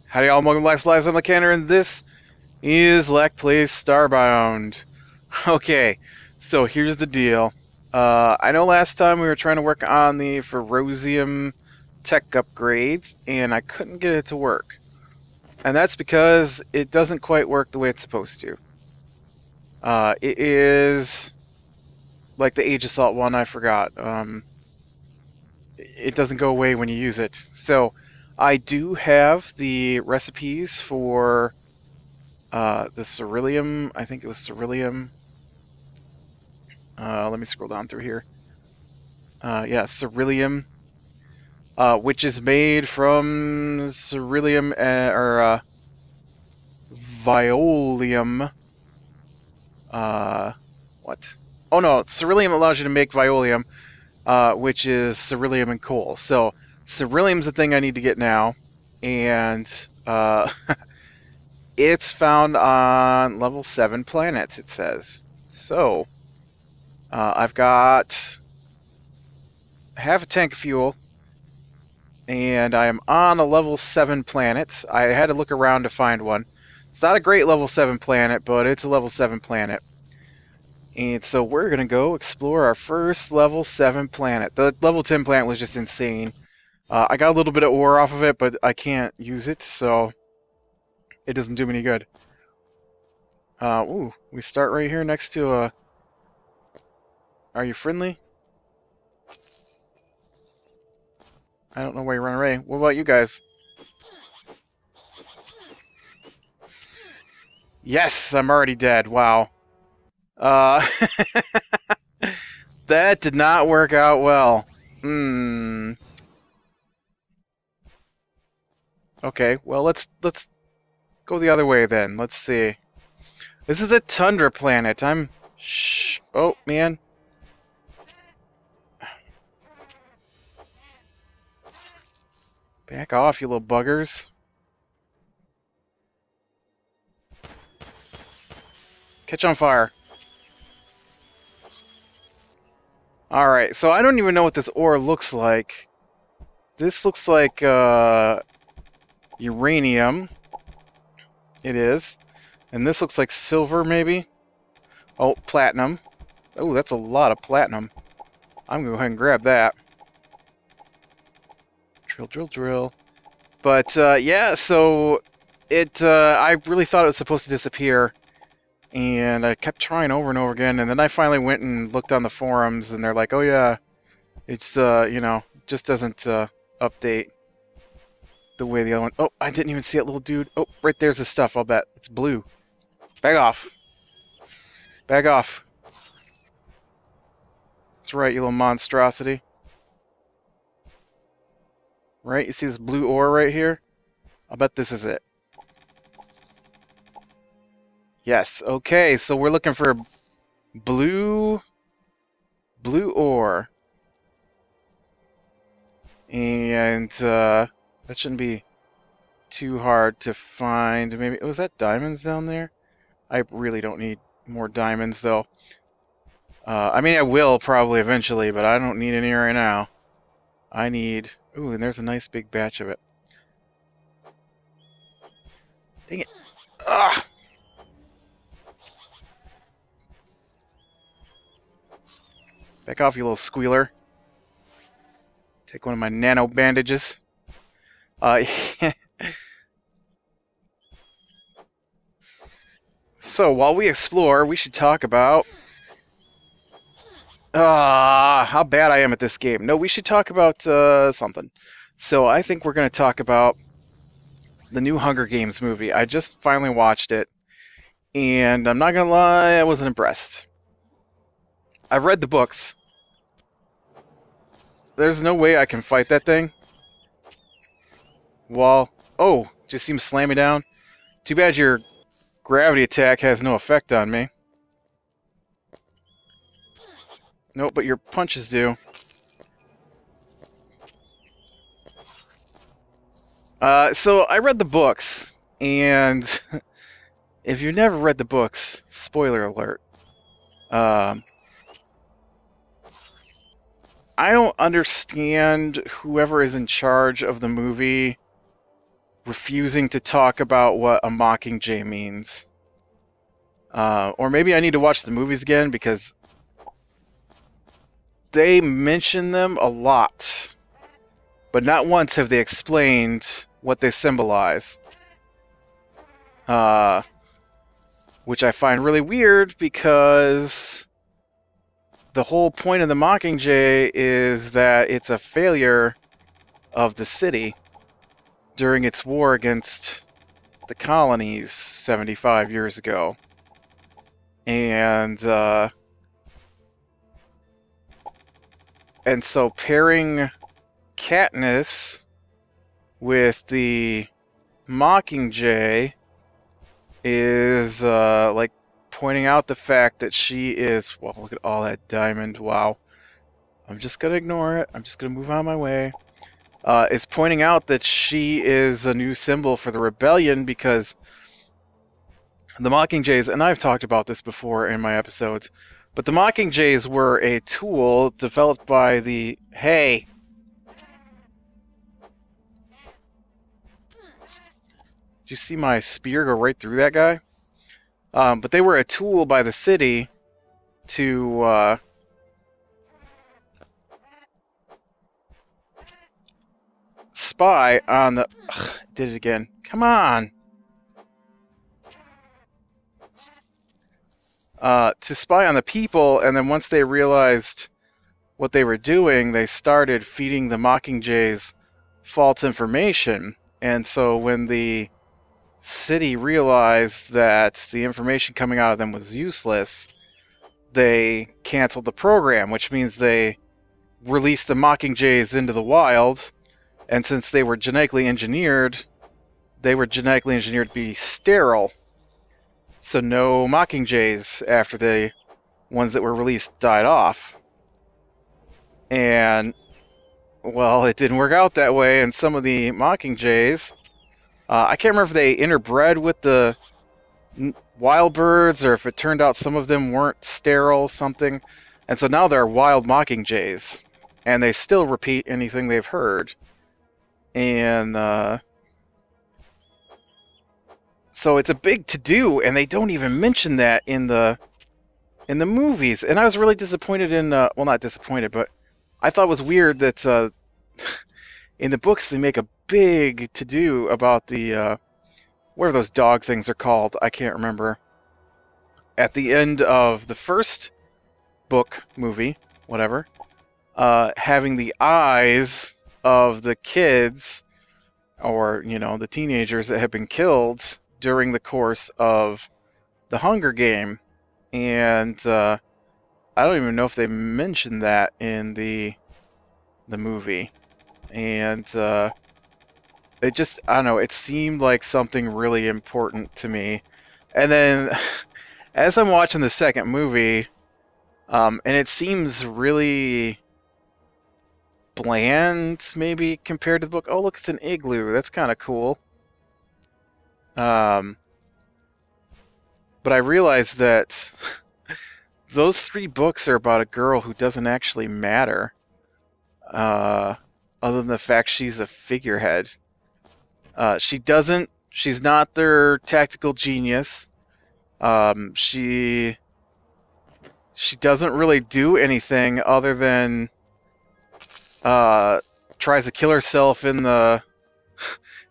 Howdy y'all, welcome to Lac Lives. I'm Lacanner, and this is Lac Plays Starbound. Okay, so here's the deal. I know last time we were trying to work on the Ferrosium tech upgrades, and I couldn't get it to work. And that's because it doesn't quite work the way it's supposed to. It is like the Age Assault one, I forgot. It doesn't go away when you use it. So I do have the recipes for the Ceruleum. I think it was Ceruleum. Let me scroll down through here. Yeah, Ceruleum, which is made from Ceruleum or Violium. What? Oh no, Ceruleum allows you to make Violium, which is Ceruleum and coal. So Ceruleum's the thing I need to get now, and it's found on level 7 planets, it says. So I've got half a tank of fuel, and I am on a level 7 planet. I had to look around to find one. It's not a great level 7 planet, but it's a level 7 planet. And so we're going to go explore our first level 7 planet. The level 10 planet was just insane. I got a little bit of ore off of it, but I can't use it, so it doesn't do me any good. Ooh, we start right here next to a... Are you friendly? I don't know why you run away. What about you guys? Yes, I'm already dead. Wow. That did not work out well. Okay, well let's go the other way then. Let's see. This is a tundra planet. Oh man. Back off, you little buggers. Catch on fire. Alright, so I don't even know what this ore looks like. This looks like uranium. It is. And this looks like silver, maybe? Oh, platinum. Oh, that's a lot of platinum. I'm going to go ahead and grab that. Drill, drill, drill. But, yeah, so I really thought it was supposed to disappear. And I kept trying over and over again. And then I finally went and looked on the forums, and they're like, oh, yeah, it's, you know, just doesn't update the way the other one... Oh, I didn't even see that little dude. Oh, right there's the stuff, I'll bet. It's blue. Back off. Back off. That's right, you little monstrosity. Right, you see this blue ore right here? I'll bet this is it. Yes, okay, so we're looking for blue ore. And that shouldn't be too hard to find. Maybe was that diamonds down there? I really don't need more diamonds though. I mean I will probably eventually, but I don't need any right now. I need... Ooh, and there's a nice big batch of it. Dang it. Ugh! Back off, you little squealer. Take one of my nano bandages. So, while we explore, we should talk about... how bad I am at this game. No, we should talk about something. So, I think we're going to talk about the new Hunger Games movie. I just finally watched it, and I'm not going to lie, I wasn't impressed. I've read the books. There's no way I can fight that thing. Well, oh, just seems to slam me down. Too bad your gravity attack has no effect on me. Nope, but your punches do. So I read the books, and if you've never read the books, spoiler alert. Um, I don't understand whoever is in charge of the movie refusing to talk about what a Mockingjay means. Or maybe I need to watch the movies again because they mention them a lot, but not once have they explained what they symbolize. Which I find really weird because the whole point of the Mockingjay is that it's a failure of the city during its war against the colonies 75 years ago. And so pairing Katniss with the Mockingjay is like pointing out the fact that she is, well, look at all that diamond, wow. I'm just gonna ignore it, I'm just gonna move on my way. Is pointing out that she is a new symbol for the rebellion because the Mockingjays, and I've talked about this before in my episodes, but the Mockingjays were a tool developed by the... Hey! Did you see my spear go right through that guy? But they were a tool by the city to spy on the... Ugh, did it again. Come on! To spy on the people, and then once they realized what they were doing, they started feeding the Mockingjays false information. And so when the city realized that the information coming out of them was useless, they canceled the program, which means they released the Mockingjays into the wild, and since they were genetically engineered to be sterile. So no Mockingjays after the ones that were released died off. And, well, it didn't work out that way, and some of the Mockingjays, I can't remember if they interbred with the wild birds or if it turned out some of them weren't sterile, something. And so now they're wild Mockingjays, and they still repeat anything they've heard. And, so it's a big to-do, and they don't even mention that in the movies. And I was really disappointed in, well, not disappointed, but I thought it was weird that in the books they make a big to-do about the, what are those dog things are called? I can't remember. At the end of the first book, movie, whatever, having the eyes of the kids, or, you know, the teenagers that have been killed during the course of the Hunger Game. And I don't even know if they mentioned that in the movie. And it just, I don't know, it seemed like something really important to me. And then as I'm watching the second movie, and it seems really bland, maybe, compared to the book. Oh, look, it's an igloo. That's kind of cool. But I realized that those 3 books are about a girl who doesn't actually matter, other than the fact she's a figurehead. She's not their tactical genius. She doesn't really do anything other than tries to kill herself in the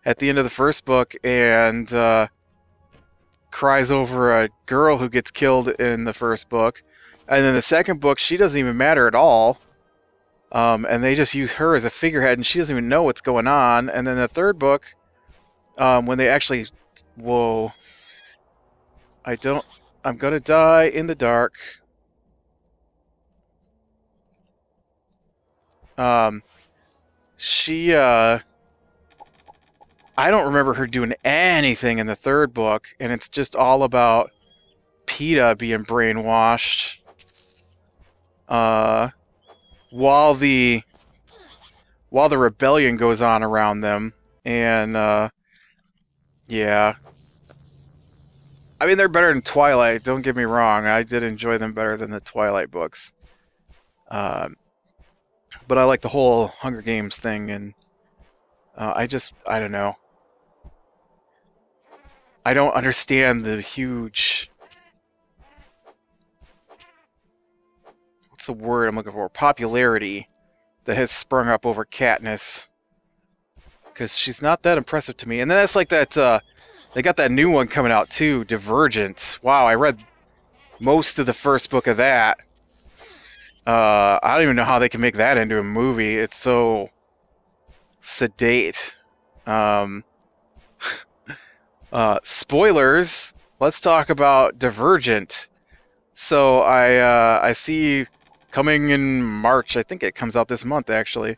at the end of the first book, and cries over a girl who gets killed in the first book. And then the second book, she doesn't even matter at all. And they just use her as a figurehead, and she doesn't even know what's going on. And then the third book, when they actually... Whoa. I'm gonna die in the dark. I don't remember her doing anything in the third book, and it's just all about PETA being brainwashed. While the rebellion goes on around them, And yeah, I mean they're better than Twilight. Don't get me wrong. I did enjoy them better than the Twilight books. Um, but I like the whole Hunger Games thing, and I don't know. I don't understand the huge, what's the word I'm looking for? Popularity that has sprung up over Katniss, because she's not that impressive to me. And then that's like that. They got that new one coming out too, Divergent. Wow, I read most of the first book of that. I don't even know how they can make that into a movie. It's so sedate. Um, Spoilers. Let's talk about Divergent. So I see coming in March. I think it comes out this month actually.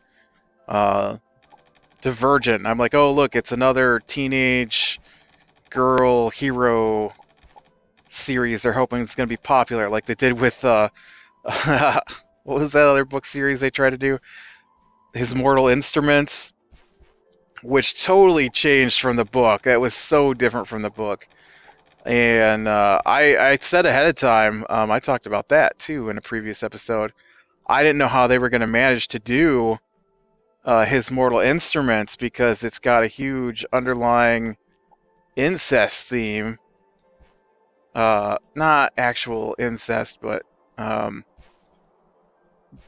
Uh, Divergent. I'm like, oh look, it's another teenage girl hero series. They're hoping it's going to be popular, like they did with what was that other book series they tried to do? His Mortal Instruments, which totally changed from the book. It was so different from the book. And I said ahead of time, I talked about that too in a previous episode. I didn't know how they were going to manage to do his Mortal Instruments because it's got a huge underlying incest theme. Not actual incest, but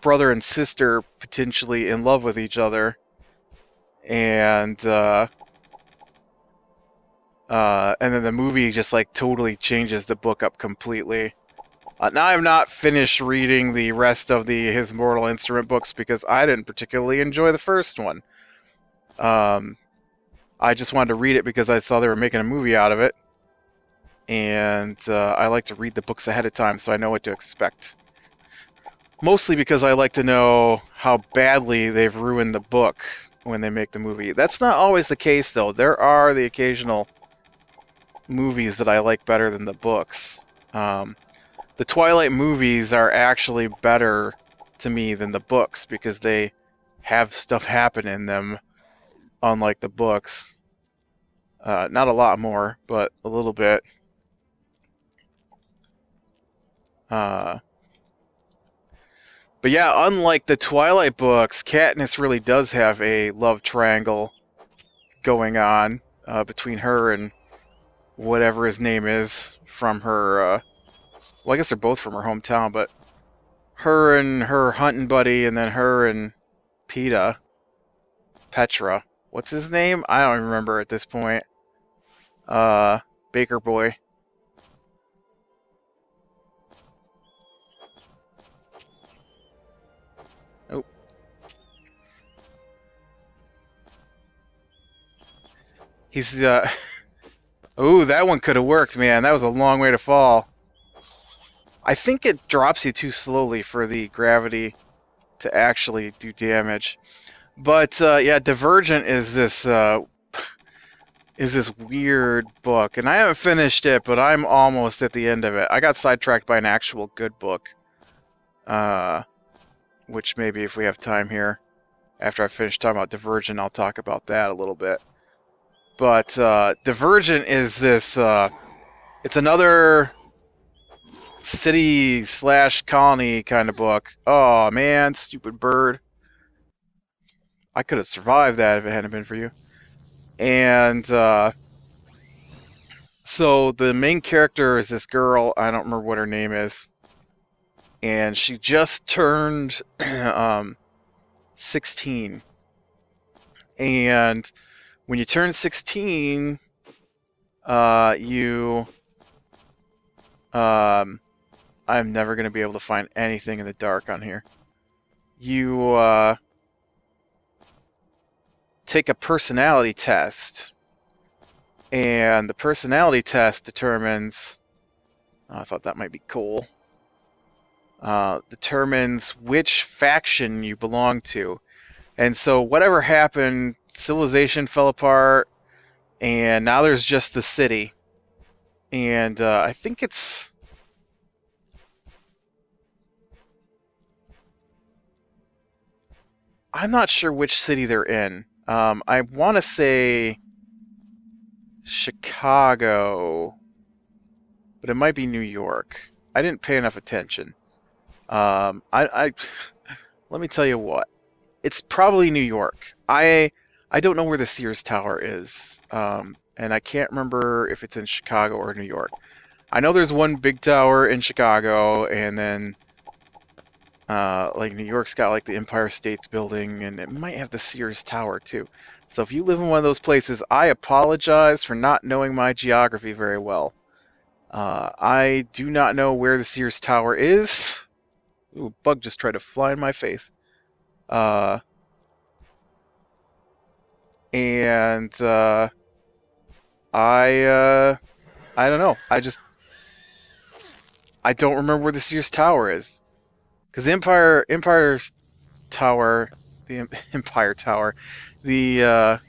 brother and sister potentially in love with each other. And then the movie just like totally changes the book up completely. Now I've not finished reading the rest of the His Mortal Instrument books because I didn't particularly enjoy the first one. I just wanted to read it because I saw they were making a movie out of it, and I like to read the books ahead of time so I know what to expect. Mostly because I like to know how badly they've ruined the book when they make the movie. That's not always the case though. There are the occasional movies that I like better than the books. The Twilight movies are actually better to me than the books because they have stuff happen in them, unlike the books. Not a lot more, but a little bit. Uh, but yeah, unlike the Twilight books, Katniss really does have a love triangle going on between her and whatever his name is from her. Well, I guess they're both from her hometown, but her and her hunting buddy, and then her and Petra. What's his name? I don't remember at this point. Baker Boy. Oh. He's, oh, that one could have worked, man. That was a long way to fall. I think it drops you too slowly for the gravity to actually do damage. But, yeah, Divergent is this weird book, and I haven't finished it, but I'm almost at the end of it. I got sidetracked by an actual good book, which maybe if we have time here, after I finish talking about Divergent, I'll talk about that a little bit. But Divergent is this, it's another city/colony kind of book. Oh man, stupid bird. I could have survived that if it hadn't been for you. And so the main character is this girl. I don't remember what her name is, and she just turned 16. And when you turn 16, I'm never going to be able to find anything in the dark on here. You take a personality test, and the personality test determines, I thought that might be cool, determines which faction you belong to. And so whatever happened, civilization fell apart, and now there's just the city. And I think it's... I'm not sure which city they're in. I want to say Chicago, but it might be New York. I didn't pay enough attention. I let me tell you what. It's probably New York. I don't know where the Sears Tower is, and I can't remember if it's in Chicago or New York. I know there's one big tower in Chicago, and then like New York's got like the Empire State's Building, and it might have the Sears Tower too. So if you live in one of those places, I apologize for not knowing my geography very well. I do not know where the Sears Tower is. Ooh, a bug just tried to fly in my face. Uh, and I I don't know. I don't remember where the Sears Tower is because Empire's Tower, the Empire Tower, the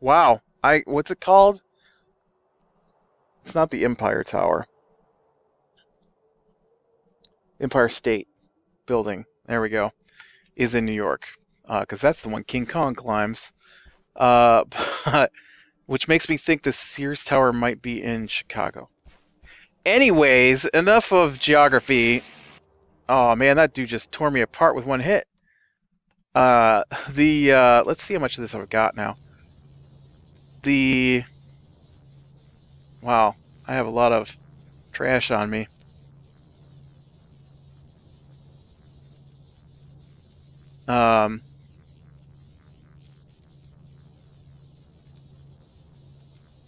wow, I what's it called? It's not the Empire Tower. Empire State Building. There we go. Is in New York because that's the one King Kong climbs. Uh, but, which makes me think the Sears Tower might be in Chicago. Anyways, enough of geography. Oh man, that dude just tore me apart with one hit. The let's see how much of this I've got now. The wow, I have a lot of trash on me. Um,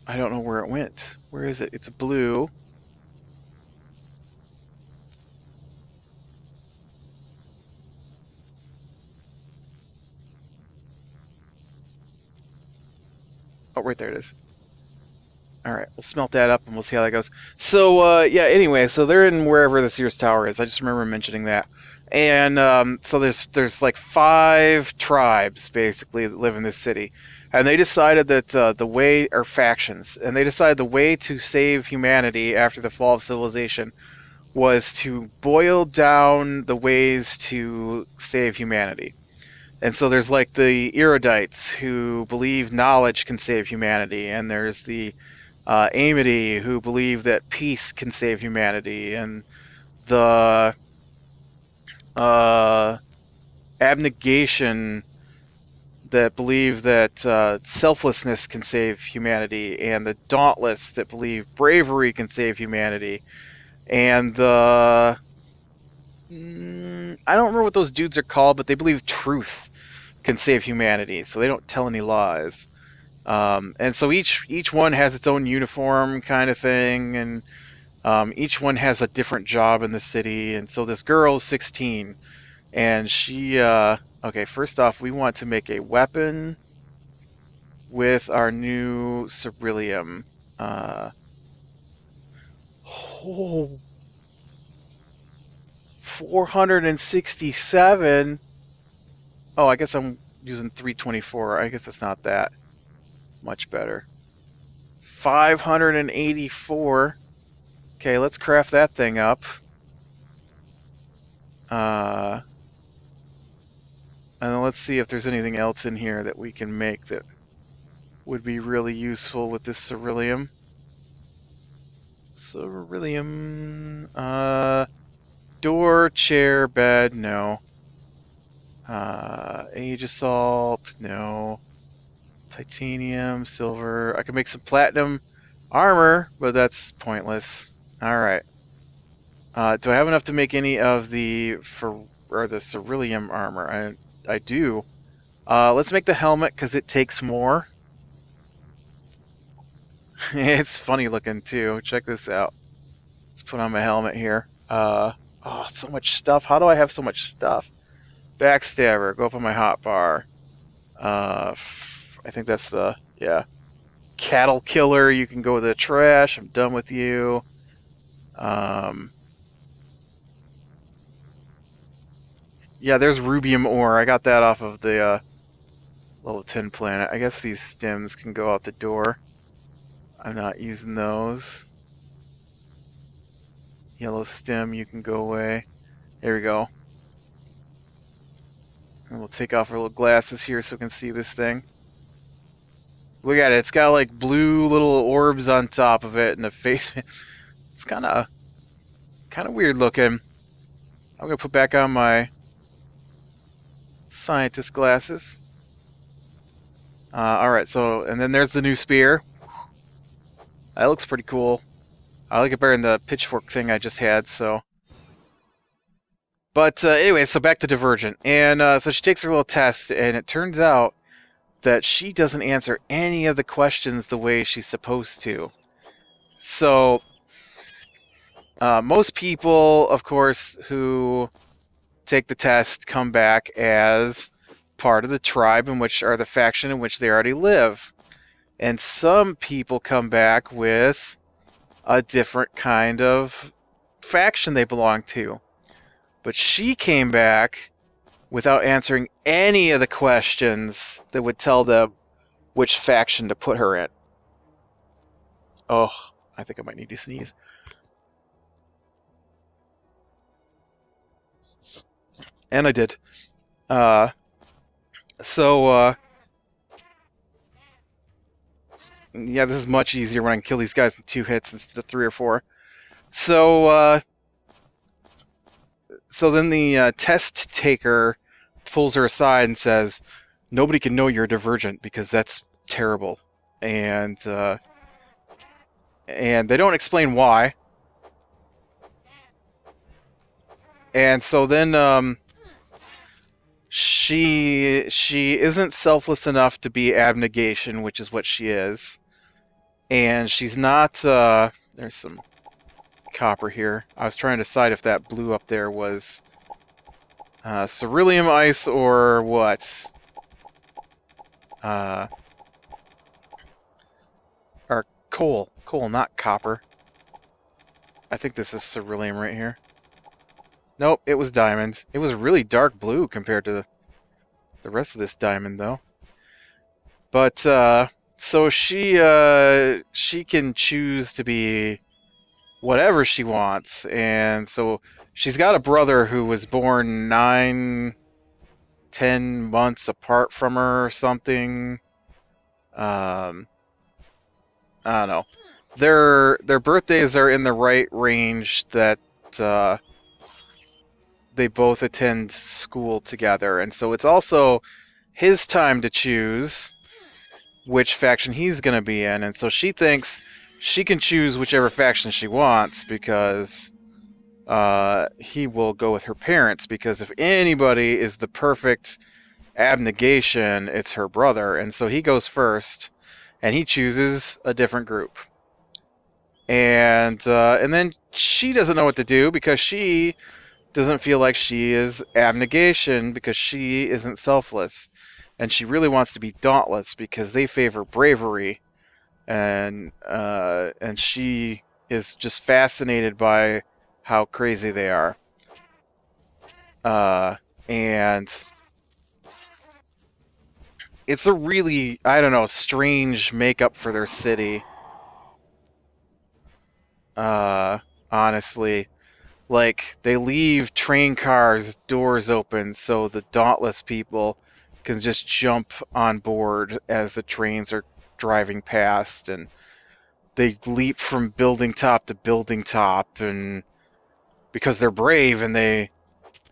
I don't know where it went. Where is it? It's blue. Oh, right there it is. All right, we'll smelt that up and we'll see how that goes. So, yeah, anyway, so they're in wherever the Sears Tower is. I just remember mentioning that. And so there's like 5 tribes basically that live in this city. And they decided that the way, or factions, and they decided the way to save humanity after the fall of civilization was to boil down the ways to save humanity. And so there's like the erudites who believe knowledge can save humanity, and there's the Amity who believe that peace can save humanity, and the uh, abnegation that believe that selflessness can save humanity, and the dauntless that believe bravery can save humanity, and the I don't remember what those dudes are called, but they believe truth can save humanity, so they don't tell any lies. And so each one has its own uniform kind of thing, and each one has a different job in the city. And so this girl's 16, and she okay. First off, we want to make a weapon with our new ceruleum. Uh, oh, 467. Oh, I guess I'm using 324. I guess it's not that much better. 584. Okay, let's craft that thing up. Uh, and then let's see if there's anything else in here that we can make that would be really useful with this ceruleum. Ceruleum, door, chair, bed, no. Aegisalt, no. Titanium, silver. I can make some platinum armor, but that's pointless. All right. Do I have enough to make any of the the ceruleum armor? I do. Let's make the helmet because it takes more. It's funny looking too. Check this out. Let's put on my helmet here. Oh, so much stuff. How do I have so much stuff? Backstabber. Go up on my hotbar. I think that's the yeah. Cattle killer. You can go with the trash. I'm done with you. Um, yeah, there's rubium ore. I got that off of the level 10 planet. I guess these stems can go out the door. I'm not using those. Yellow stem, you can go away. There we go. And we'll take off our little glasses here so we can see this thing. Look at it. It's got like blue little orbs on top of it and a face. It's kind of weird looking. I'm gonna put back on my scientist glasses. All right. So, and then there's the new spear. That looks pretty cool. I like it better than the pitchfork thing I just had. So, but anyway, so back to Divergent, and so she takes her little test, and it turns out that she doesn't answer any of the questions the way she's supposed to. So, most people, of course, who take the test come back as part of the tribe in which, or the faction in which they already live. And some people come back with a different kind of faction they belong to. But she came back without answering any of the questions that would tell them which faction to put her in. Oh, I think I might need to sneeze. And I did. Yeah, this is much easier when I can kill these guys in 2 hits instead of 3 or 4. So then the test taker pulls her aside and says, "Nobody can know you're Divergent because that's terrible." And they don't explain why. And so then she isn't selfless enough to be abnegation, which is what she is. And she's not there's some copper here. I was trying to decide if that blue up there was cerulean ice or what. Or coal, not copper. I think this is cerulean right here. Nope, it was diamond. It was really dark blue compared to the rest of this diamond, though. But so she can choose to be whatever she wants, and so she's got a brother who was born 9-10 months apart from her or something. I don't know. Their birthdays are in the right range that they both attend school together, and so it's also his time to choose which faction he's going to be in, and so she thinks she can choose whichever faction she wants because he will go with her parents, because if anybody is the perfect abnegation, it's her brother, and so he goes first, and he chooses a different group. And then she doesn't know what to do because she doesn't feel like she is abnegation because she isn't selfless. And she really wants to be dauntless because they favor bravery. And she is just fascinated by how crazy they are. And it's a really, I don't know, strange makeup for their city. Honestly. Like, they leave train cars doors open so the dauntless people can just jump on board as the trains are driving past, and they leap from building top to building top, and because they're brave and they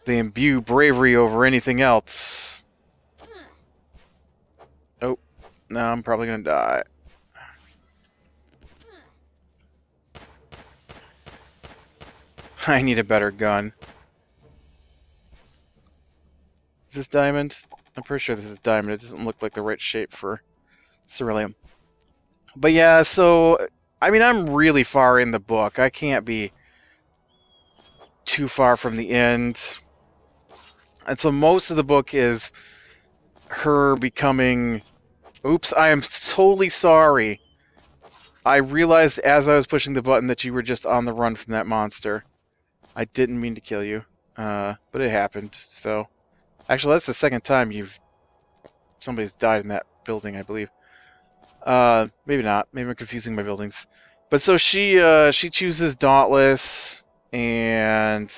imbue bravery over anything else. Oh, now I'm probably gonna die. I need a better gun. Is this diamond? I'm pretty sure this is diamond. It doesn't look like the right shape for cerulean. But yeah, so, I mean, I'm really far in the book. I can't be too far from the end. And so most of the book is her becoming... Oops, I am totally sorry. I realized as I was pushing the button that you were just on the run from that monster. I didn't mean to kill you, but it happened, so... Actually, that's the second time somebody's died in that building, I believe. Maybe not. Maybe I'm confusing my buildings. But so she chooses Dauntless, and...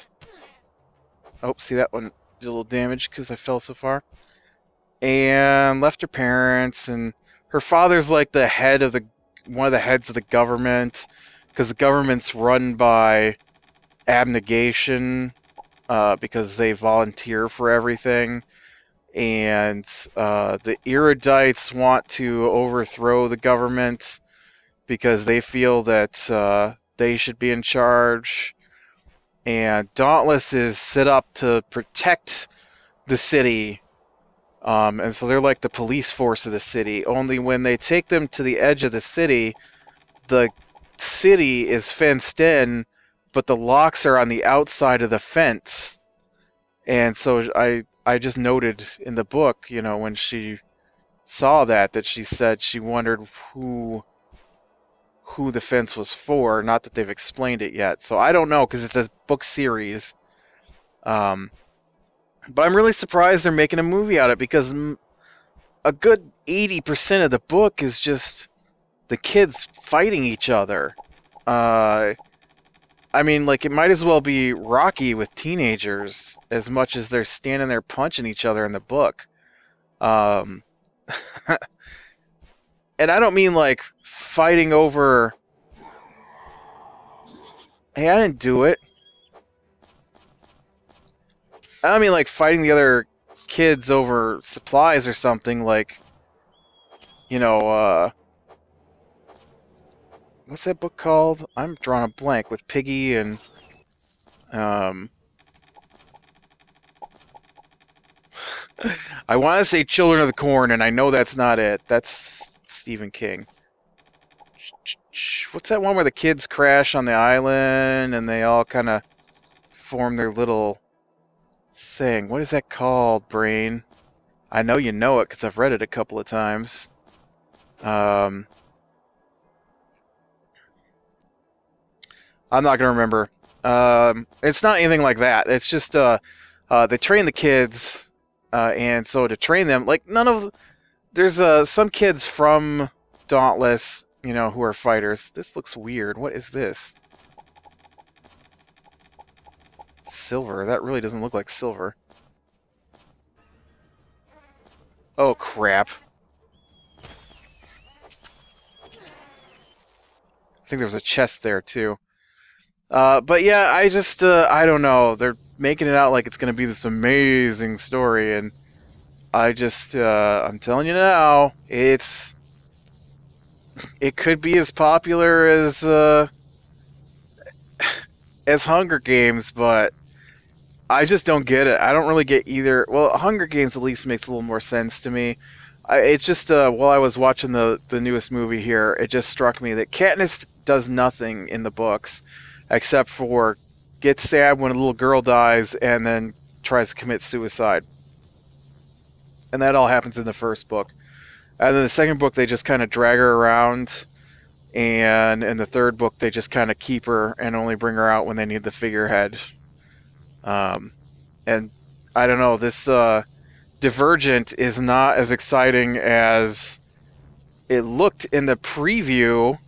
Oh, see that one? did a little damage because I fell so far, and left her parents. And her father's like the head of the one of the heads of the government, because the government's run by abnegation, because they volunteer for everything. And the erudites want to overthrow the government because they feel that they should be in charge. And Dauntless is set up to protect the city. And so they're like the police force of the city. Only when they take them to the edge of the city is fenced in, but the locks are on the outside of the fence. And so I just noted in the book, when she saw that she said she wondered who the fence was for. Not that they've explained it yet. So I don't know, because it's a book series. But I'm really surprised they're making a movie out of it, because a good 80% of the book is just the kids fighting each other. I mean, like, it might as well be Rocky with teenagers as much as they're standing there punching each other in the book. And I don't mean, like, fighting over... Hey, I didn't do it. I don't mean, like, fighting the other kids over supplies or something, like, what's that book called? I'm drawing a blank with Piggy and, I want to say Children of the Corn, and I know that's not it. That's Stephen King. What's that one where the kids crash on the island and they all kind of form their little thing? What is that called, Brain? I know you know it because I've read it a couple of times. I'm not gonna remember. It's not anything like that. It's just they train the kids, and so to train them, like there's some kids from Dauntless, who are fighters. This looks weird. What is this? Silver. That really doesn't look like silver. Oh crap. I think there was a chest there too. But yeah, I don't know. They're making it out like it's going to be this amazing story, and I'm telling you now, it could be as popular as Hunger Games, but I just don't get it. I don't really get either. Well, Hunger Games at least makes a little more sense to me. It's just, while I was watching the newest movie here, it just struck me that Katniss does nothing in the books except for get sad when a little girl dies and then tries to commit suicide. And that all happens in the first book. And then the second book, they just kind of drag her around. And in the third book, they just kind of keep her and only bring her out when they need the figurehead. And I don't know, this Divergent is not as exciting as it looked in the preview,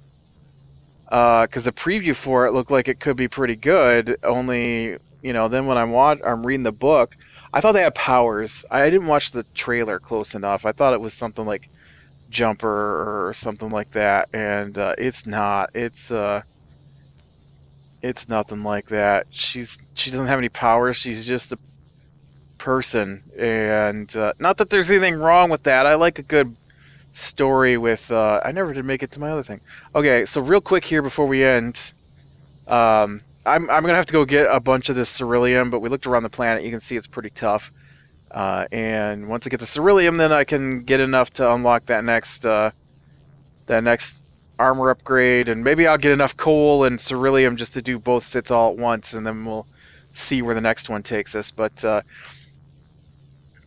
because the preview for it looked like it could be pretty good. Only, then when I'm reading the book, I thought they had powers. I didn't watch the trailer close enough. I thought it was something like Jumper or something like that, and it's not. It's nothing like that. She doesn't have any powers. She's just a person, and not that there's anything wrong with that. I like a good story with I never did make it to my other thing. Okay, so real quick here before we end, I'm gonna have to go get a bunch of this ceruleum, but we looked around the planet. You can see it's pretty tough, and once I get the ceruleum, then I can get enough to unlock that next armor upgrade, and maybe I'll get enough coal and ceruleum just to do both sits all at once, and then we'll see where the next one takes us. But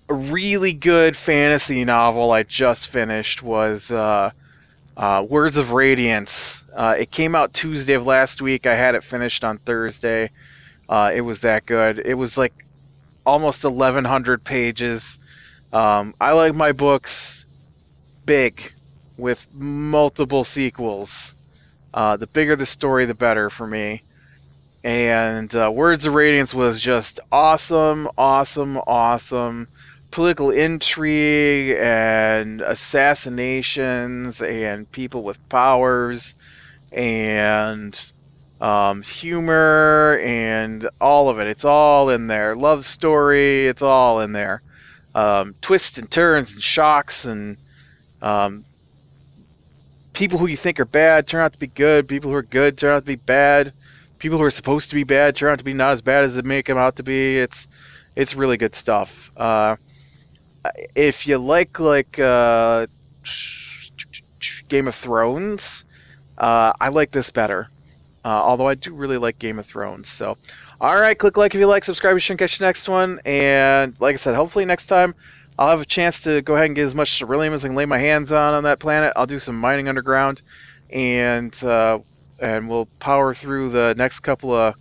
a really good fantasy novel I just finished was Words of Radiance. It came out Tuesday of last week. I had it finished on Thursday. It was that good. It was like almost 1,100 pages. I like my books big, with multiple sequels. The bigger the story, the better for me. And Words of Radiance was just awesome, awesome, awesome. Political intrigue and assassinations and people with powers and humor and all of it. It's all in there. Love story, it's all in there. Twists and turns and shocks and um, people who you think are bad turn out to be good. People who are good turn out to be bad. People who are supposed to be bad turn out to be not as bad as they make them out to be. It's really good stuff. If you like Game of Thrones, I like this better. Although I do really like Game of Thrones. So, all right, click like if you like, subscribe if you shouldn't catch the next one. And like I said, hopefully next time I'll have a chance to go ahead and get as much ceruleum as I can lay my hands on that planet. I'll do some mining underground, and we'll power through the next couple of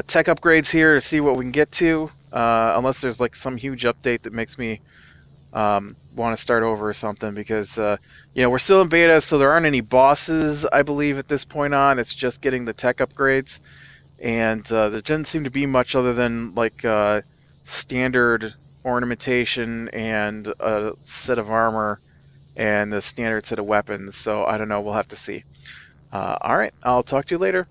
tech upgrades here to see what we can get to. Unless there's like some huge update that makes me want to start over or something, because we're still in beta, so there aren't any bosses, I believe, at this point on. It's just getting the tech upgrades, and there doesn't seem to be much other than like standard ornamentation and a set of armor and the standard set of weapons. So I don't know, we'll have to see. All right, I'll talk to you later.